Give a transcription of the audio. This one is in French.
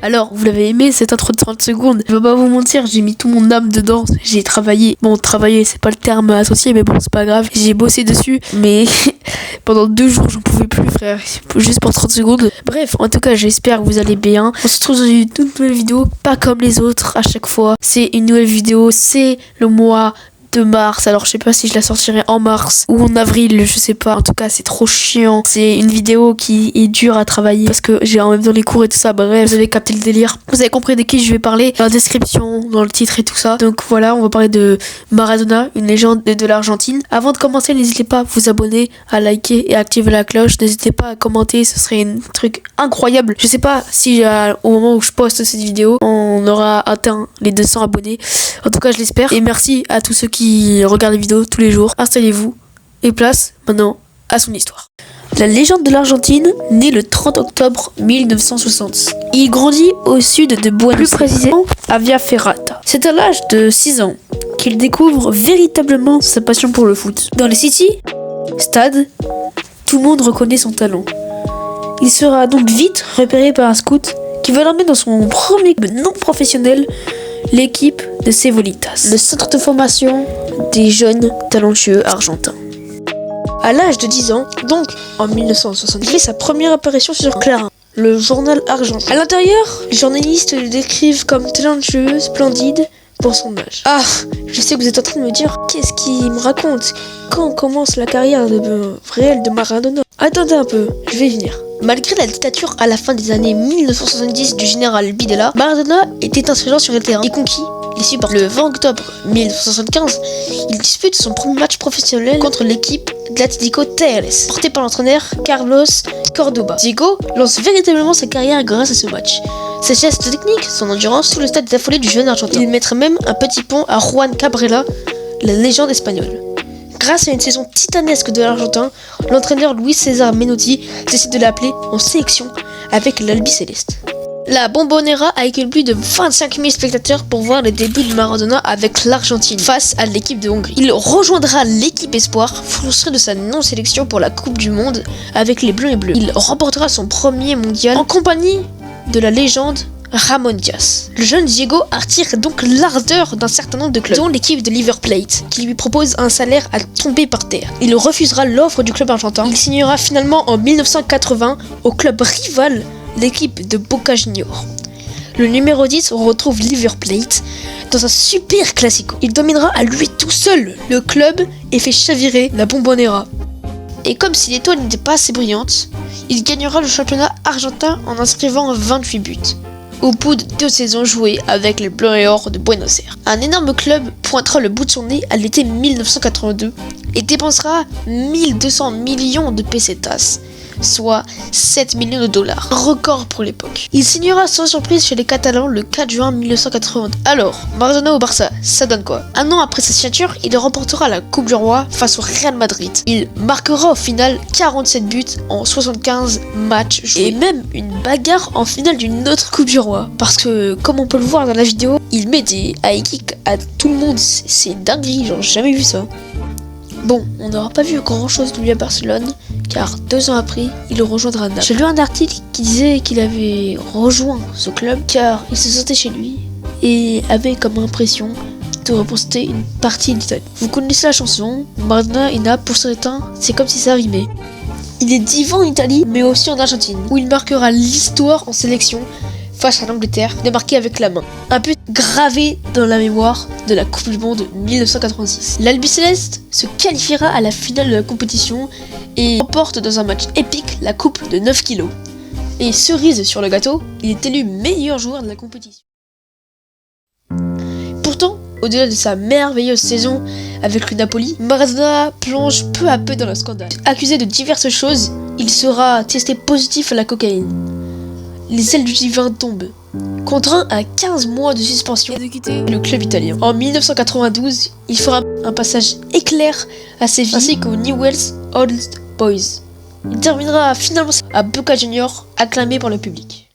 Alors, vous l'avez aimé cette intro de 30 secondes? Je vais pas vous mentir, j'ai mis tout mon âme dedans. J'ai travaillé. Bon, travailler, c'est pas le terme associé, mais bon, c'est pas grave. J'ai bossé dessus, mais pendant 2 jours, j'en pouvais plus, frère. Juste pour 30 secondes. Bref, en tout cas, j'espère que vous allez bien. On se retrouve dans une toute nouvelle vidéo, pas comme les autres à chaque fois. C'est une nouvelle vidéo, c'est le mois de mars. Alors je sais pas si je la sortirai en mars ou en avril, je sais pas. En tout cas, c'est trop chiant. C'est une vidéo qui est dure à travailler parce que j'ai en même temps les cours et tout ça. Bref, vous avez capté le délire. Vous avez compris de qui je vais parler dans la description, dans le titre et tout ça. Donc voilà, on va parler de Maradona, une légende de l'Argentine. Avant de commencer, n'hésitez pas à vous abonner, à liker et à activer la cloche. N'hésitez pas à commenter, ce serait un truc incroyable. Je sais pas si au moment où je poste cette vidéo, on aura atteint les 200 abonnés. En tout cas, je l'espère. Et merci à tous ceux qui regardent les vidéos tous les jours. Installez-vous et place maintenant à son histoire. La légende de l'Argentine naît le 30 octobre 1960. Il grandit au sud de Buenos Aires, plus précisément à Villa Ferrata. C'est à l'âge de 6 ans qu'il découvre véritablement sa passion pour le foot. Dans les City stades, tout le monde reconnaît son talent. Il sera donc vite repéré par un scout qui va l'emmener dans son premier club non professionnel, l'équipe de Cebolitas, le centre de formation des jeunes talentueux argentins. À l'âge de 10 ans, donc en 1970, il fait sa première apparition sur Clarín, le journal argentin. À l'intérieur, les journalistes le décrivent comme talentueux, splendide pour son âge. Ah, je sais que vous êtes en train de me dire, qu'est-ce qu'il me raconte? Quand commence la carrière réelle de Maradona? Attendez un peu, je vais y venir. Malgré la dictature à la fin des années 1970 du général Videla, Maradona était insurgent sur le terrain et conquis les supporters. Le 20 octobre 1975, il dispute son premier match professionnel contre l'équipe d'Atlético Talleres, porté par l'entraîneur Carlos Cordoba. Diego lance véritablement sa carrière grâce à ce match. Ses gestes techniques, son endurance, tout le stade est affolé du jeune argentin. Il mettrait même un petit pont à Juan Cabrera, la légende espagnole. Grâce à une saison titanesque de l'Argentin, l'entraîneur Luis César Menotti décide de l'appeler en sélection avec l'Albiceleste. La Bombonera a accueilli plus de 25 000 spectateurs pour voir les débuts de Maradona avec l'Argentine face à l'équipe de Hongrie. Il rejoindra l'équipe Espoir, frustré de sa non-sélection pour la Coupe du Monde avec les Bleus et Bleus. Il remportera son premier mondial en compagnie de la légende Ramon Diaz. Le jeune Diego attire donc l'ardeur d'un certain nombre de clubs, dont l'équipe de River Plate, qui lui propose un salaire à tomber par terre. Il refusera l'offre du club argentin. Il signera finalement en 1980 au club rival, l'équipe de Boca Juniors. Le numéro 10 retrouve River Plate dans un super classico. Il dominera à lui tout seul le club et fait chavirer la Bombonera. Et comme si l'étoile n'était pas assez brillante, il gagnera le championnat argentin en inscrivant 28 buts. Au bout de 2 saisons jouées avec les Bleus et Or de Buenos Aires. Un énorme club pointera le bout de son nez à l'été 1982 et dépensera 1200 millions de pesetas, soit 7 millions de dollars. Un record pour l'époque. Il signera sans surprise chez les Catalans le 4 juin 1982. Alors, Maradona au Barça, ça donne quoi? Un an après sa signature, il remportera la Coupe du Roi face au Real Madrid. Il marquera au final 47 buts en 75 matchs joués. Et même une bagarre en finale d'une autre Coupe du Roi. Parce que, comme on peut le voir dans la vidéo, il met des high kicks à tout le monde. C'est dinguerie, genre j'ai jamais vu ça. Bon, on n'aura pas vu grand chose de lui à Barcelone, car 2 ans après, il rejoindra Naples. J'ai lu un article qui disait qu'il avait rejoint ce club car il se sentait chez lui et avait comme impression de représenter une partie d'Italie. Vous connaissez la chanson, Maradona et Naples pour certains, c'est comme si ça rimait. Il est divan en Italie, mais aussi en Argentine, où il marquera l'histoire en sélection face à l'Angleterre, de marquer avec la main. Un but gravé dans la mémoire de la Coupe du Monde 1986. L'Albiceleste se qualifiera à la finale de la compétition et remporte dans un match épique la coupe de 9 kilos. Et cerise sur le gâteau, il est élu meilleur joueur de la compétition. Pourtant, au-delà de sa merveilleuse saison avec le Napoli, Maradona plonge peu à peu dans le scandale. Accusé de diverses choses, il sera testé positif à la cocaïne. Les ailes du divin tombent. Contraint à 15 mois de suspension et de quitter le club italien. En 1992, il fera un passage éclair à Séville ainsi qu'au Newell's Old Boys. Il terminera finalement à Boca Juniors, acclamé par le public.